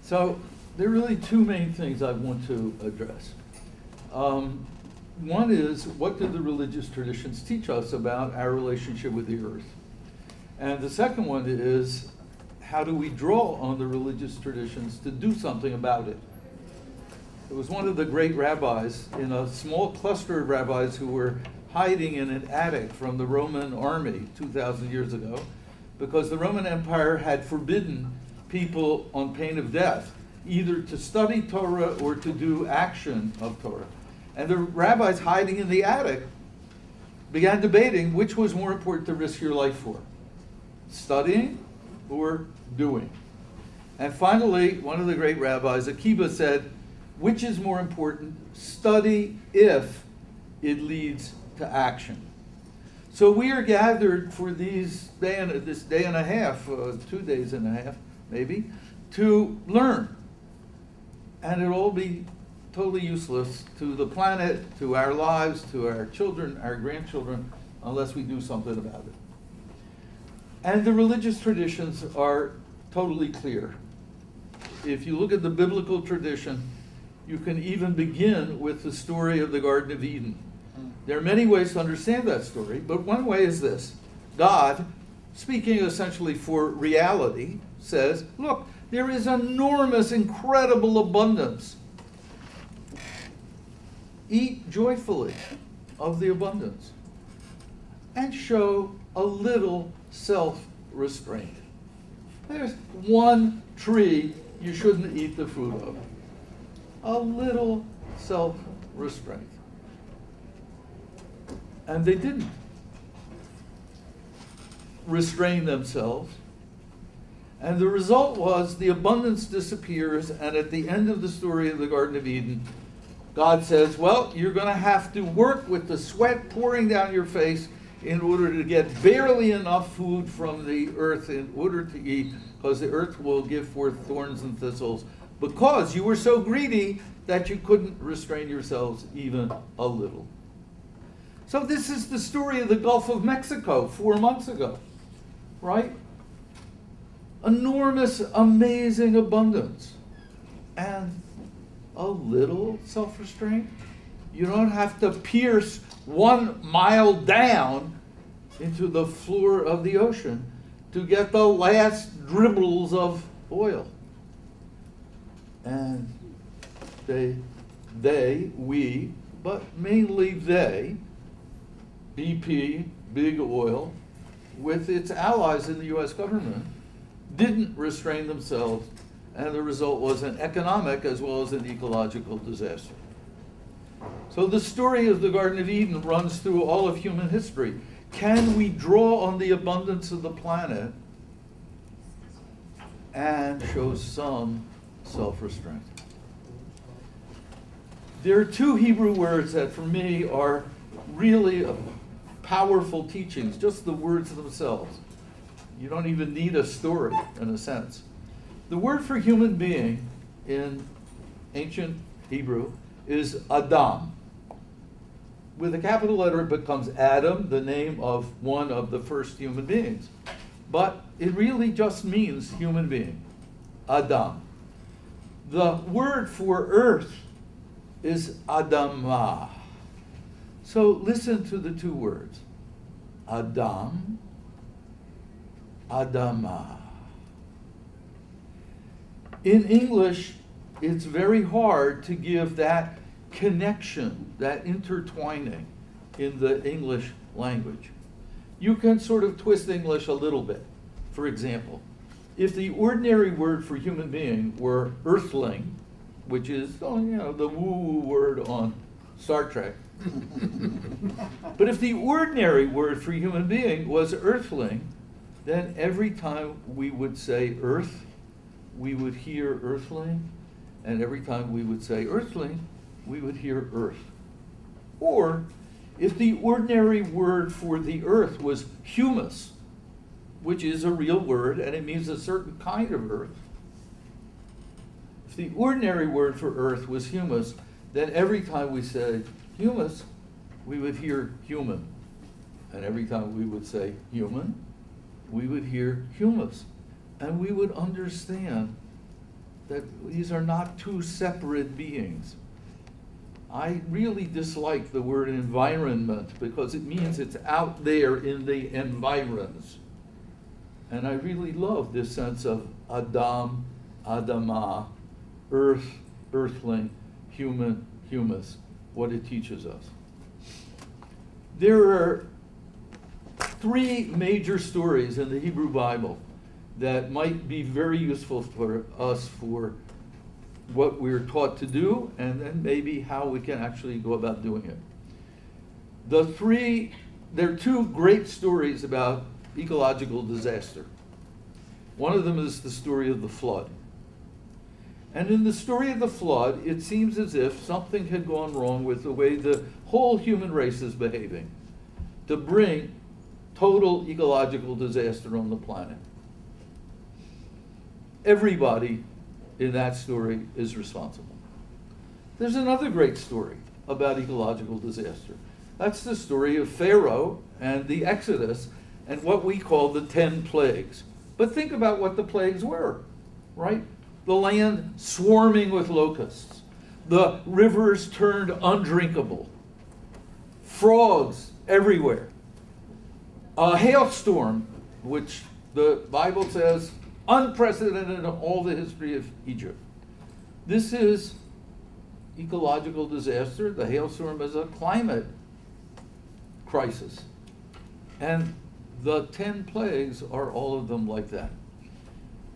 So there are really two main things I want to address. One is, what do the religious traditions teach us about our relationship with the earth? And the second one is, how do we draw on the religious traditions to do something about it? It was one of the great rabbis in a small cluster of rabbis who were hiding in an attic from the Roman army 2,000 years ago, because the Roman Empire had forbidden people on pain of death either to study Torah or to do action of Torah. And the rabbis hiding in the attic began debating which was more important to risk your life for, studying or doing. And finally, one of the great rabbis, Akiba, said, which is more important, study if it leads to action. So we are gathered for this day and a half, 2 days and a half maybe, to learn. And it'll all be totally useless to the planet, to our lives, to our children, our grandchildren, unless we do something about it. And the religious traditions are totally clear. If you look at the biblical tradition, you can even begin with the story of the Garden of Eden. There are many ways to understand that story, but one way is this. God, speaking essentially for reality, says, look, there is enormous, incredible abundance. Eat joyfully of the abundance and show a little self-restraint. There's one tree you shouldn't eat the fruit of. A little self-restraint. And they didn't restrain themselves. And the result was the abundance disappears, and at the end of the story of the Garden of Eden, God says, well, you're going to have to work with the sweat pouring down your face in order to get barely enough food from the earth in order to eat, because the earth will give forth thorns and thistles, because you were so greedy that you couldn't restrain yourselves even a little. So this is the story of the Gulf of Mexico 4 months ago, right? Enormous, amazing abundance. And a little self-restraint. You don't have to pierce 1 mile down into the floor of the ocean to get the last dribbles of oil. And we, but mainly they, BP, Big Oil, with its allies in the US government, didn't restrain themselves, and the result was an economic as well as an ecological disaster. So the story of the Garden of Eden runs through all of human history. Can we draw on the abundance of the planet and show some self-restraint? There are 2 Hebrew words that for me are really powerful teachings, just the words themselves. You don't even need a story, in a sense. The word for human being in ancient Hebrew is Adam. With a capital letter, it becomes Adam, the name of one of the first human beings. But it really just means human being, Adam. The word for earth is Adamah. So listen to the 2 words, Adam, Adamah. In English, it's very hard to give that connection, that intertwining in the English language. You can sort of twist English a little bit. For example, if the ordinary word for human being were earthling, which is, the woo-woo word on Star Trek, but if the ordinary word for human being was earthling, then every time we would say earth, we would hear earthling, and every time we would say earthling, we would hear earth. Or, if the ordinary word for the earth was humus, which is a real word, and it means a certain kind of earth, if the ordinary word for earth was humus, then every time we said humus, we would hear human. And every time we would say human, we would hear humus. And we would understand that these are not two separate beings. I really dislike the word environment because it means it's out there in the environs. And I really love this sense of Adam, Adama, earth, earthling, human, humus, what it teaches us. There are three major stories in the Hebrew Bible that might be very useful for us for what we're taught to do, and then maybe how we can actually go about doing it. There are two great stories about ecological disaster. One of them is the story of the flood. And in the story of the flood, it seems as if something had gone wrong with the way the whole human race is behaving to bring total ecological disaster on the planet. Everybody in that story is responsible. There's another great story about ecological disaster. That's the story of Pharaoh and the Exodus and what we call the 10 plagues. But think about what the plagues were, right? The land swarming with locusts, the rivers turned undrinkable, frogs everywhere, a hailstorm, which the Bible says unprecedented in all the history of Egypt. This is ecological disaster. The hailstorm is a climate crisis. And the 10 plagues are all of them like that.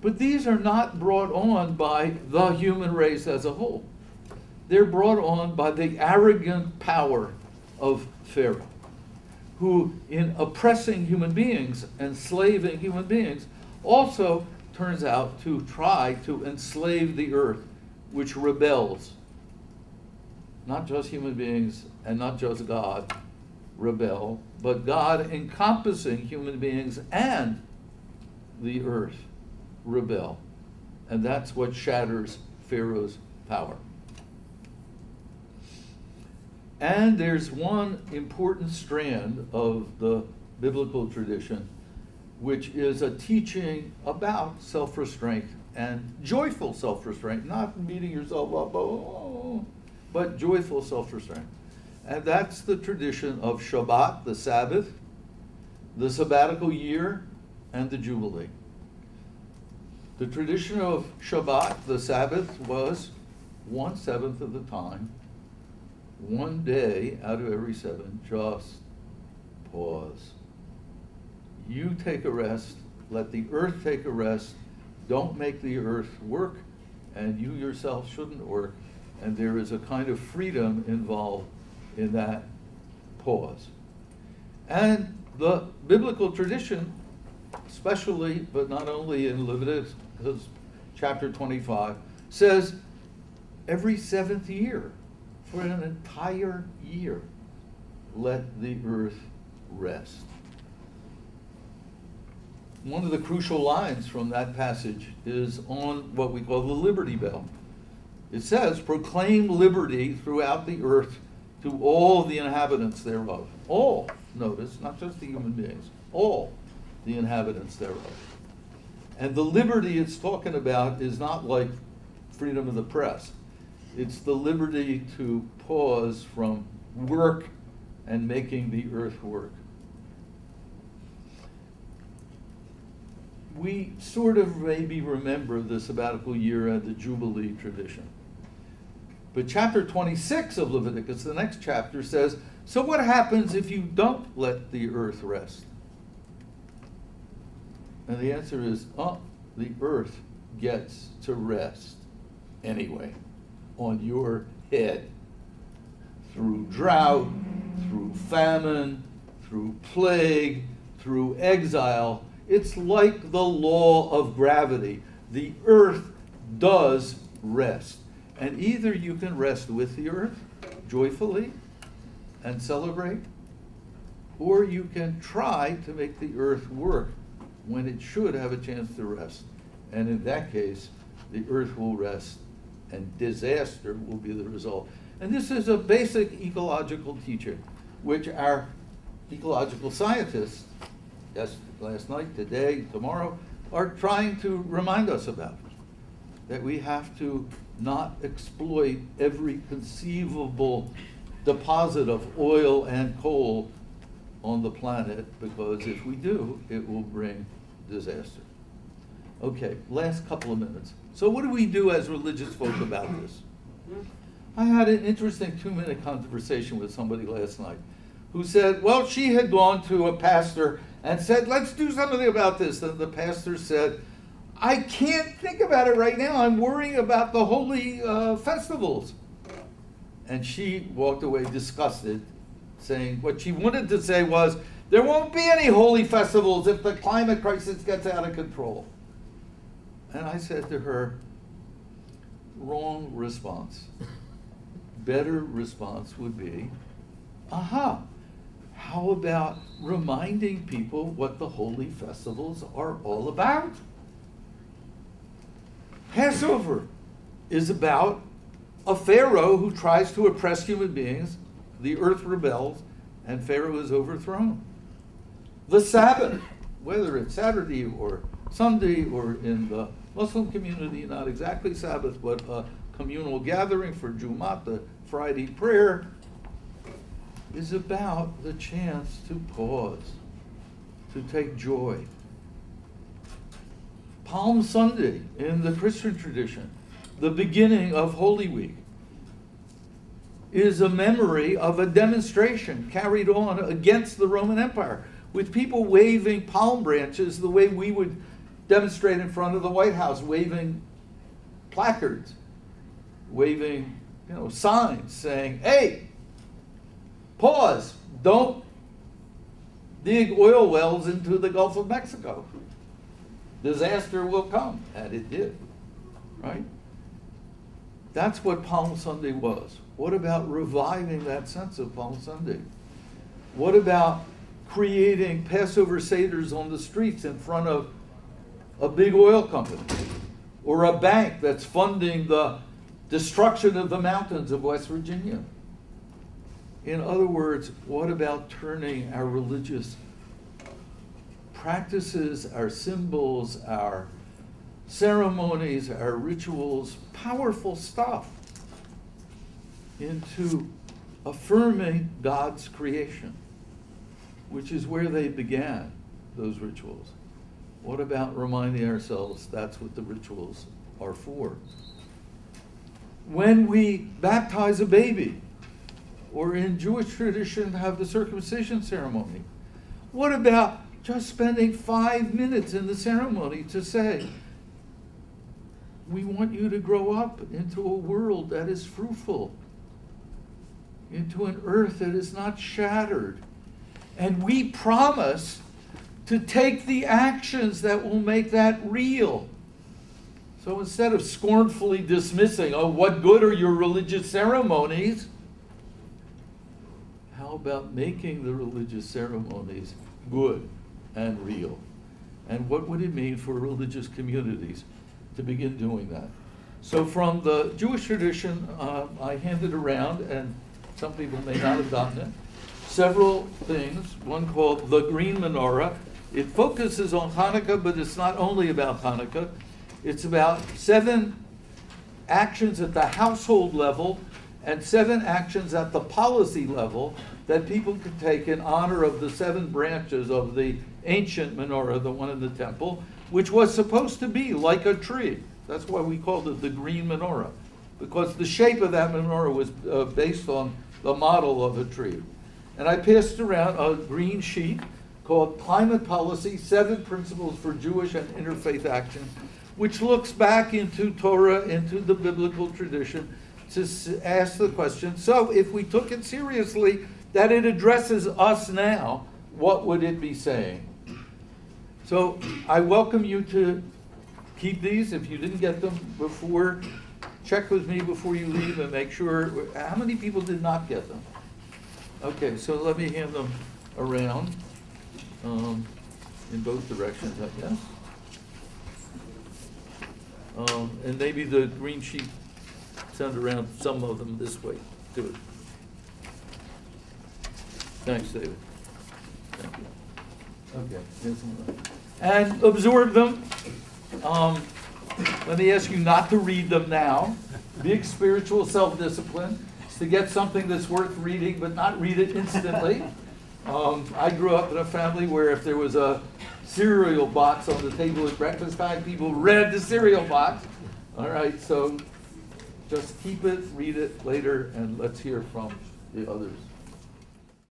But these are not brought on by the human race as a whole. They're brought on by the arrogant power of Pharaoh, who in oppressing human beings, enslaving human beings, also turns out to try to enslave the earth, which rebels. Not just human beings and not just God rebel, but God encompassing human beings and the earth rebel. And that's what shatters Pharaoh's power. And there's one important strand of the biblical tradition, which is a teaching about self-restraint and joyful self-restraint, not beating yourself up, but joyful self-restraint. And that's the tradition of Shabbat, the Sabbath, the sabbatical year, and the Jubilee. The tradition of Shabbat, the Sabbath, was 1/7 of the time, one day out of every 7, just pause. You take a rest, let the earth take a rest, don't make the earth work, and you yourself shouldn't work, and there is a kind of freedom involved in that pause. And the biblical tradition, especially, but not only in Leviticus chapter 25, says every 7th year, for an entire year, let the earth rest. One of the crucial lines from that passage is on what we call the Liberty Bell. It says, proclaim liberty throughout the earth to all the inhabitants thereof. All, notice, not just the human beings, all the inhabitants thereof. And the liberty it's talking about is not like freedom of the press. It's the liberty to pause from work and making the earth work. We sort of maybe remember the sabbatical year and the Jubilee tradition. But chapter 26 of Leviticus, the next chapter, says, so what happens if you don't let the earth rest? And the answer is, the earth gets to rest anyway, on your head. Through drought, through famine, through plague, through exile. It's like the law of gravity. The earth does rest. And either you can rest with the earth joyfully and celebrate, or you can try to make the earth work when it should have a chance to rest. And in that case, the earth will rest and disaster will be the result. And this is a basic ecological teaching, which our ecological scientists, last night, today, tomorrow, are trying to remind us about. that we have to not exploit every conceivable deposit of oil and coal on the planet, because if we do, it will bring disaster. Okay, last couple of minutes. So what do we do as religious folk about this? I had an interesting 2-minute conversation with somebody last night who said, well, she had gone to a pastor and said, let's do something about this. And the pastor said, I can't think about it right now. I'm worrying about the holy festivals. And she walked away disgusted, saying what she wanted to say was, there won't be any holy festivals if the climate crisis gets out of control. And I said to her, wrong response. Better response would be, aha, how about reminding people what the holy festivals are all about? Passover is about a Pharaoh who tries to oppress human beings, the earth rebels, and Pharaoh is overthrown. The Sabbath, whether it's Saturday or Sunday or in the Muslim community, not exactly Sabbath, but a communal gathering for Jumat, the Friday prayer, is about the chance to pause, to take joy. Palm Sunday in the Christian tradition, the beginning of Holy Week, is a memory of a demonstration carried on against the Roman Empire, with people waving palm branches the way we would demonstrate in front of the White House, waving placards, waving signs saying, hey, pause, don't dig oil wells into the Gulf of Mexico. Disaster will come, and it did, right? That's what Palm Sunday was. What about reviving that sense of Palm Sunday? What about creating Passover Seders on the streets in front of a big oil company or a bank that's funding the destruction of the mountains of West Virginia? In other words, what about turning our religious practices, our symbols, our ceremonies, our rituals, powerful stuff, into affirming God's creation, which is where they began, those rituals? What about reminding ourselves that's what the rituals are for? When we baptize a baby, or in Jewish tradition have the circumcision ceremony, what about just spending 5 minutes in the ceremony to say, we want you to grow up into a world that is fruitful, into an earth that is not shattered. And we promise to take the actions that will make that real. So instead of scornfully dismissing, oh, what good are your religious ceremonies? How about making the religious ceremonies good and real? And what would it mean for religious communities to begin doing that? So from the Jewish tradition, I handed around, and some people may not have gotten it, several things. One called the Green Menorah. It focuses on Hanukkah, but it's not only about Hanukkah. It's about 7 actions at the household level and 7 actions at the policy level that people could take in honor of the 7 branches of the ancient menorah, the one in the temple, which was supposed to be like a tree. That's why we called it the Green Menorah, because the shape of that menorah was based on the model of a tree. And I passed around a green sheet called Climate Policy, 7 Principles for Jewish and Interfaith Action, which looks back into Torah, into the biblical tradition, to ask the question, so if we took it seriously, that it addresses us now, what would it be saying? So I welcome you to keep these. If you didn't get them before, check with me before you leave and make sure. How many people did not get them? Okay, so let me hand them around in both directions, I guess. And maybe the green sheet, send around some of them this way. Do it. Thanks, David. Thank you. Okay, here's one. And absorb them. Let me ask you not to read them now. Big spiritual self-discipline is to get something that's worth reading, but not read it instantly. I grew up in a family where if there was a cereal box on the table at breakfast time, people read the cereal box. All right, so just keep it, read it later, and let's hear from the others.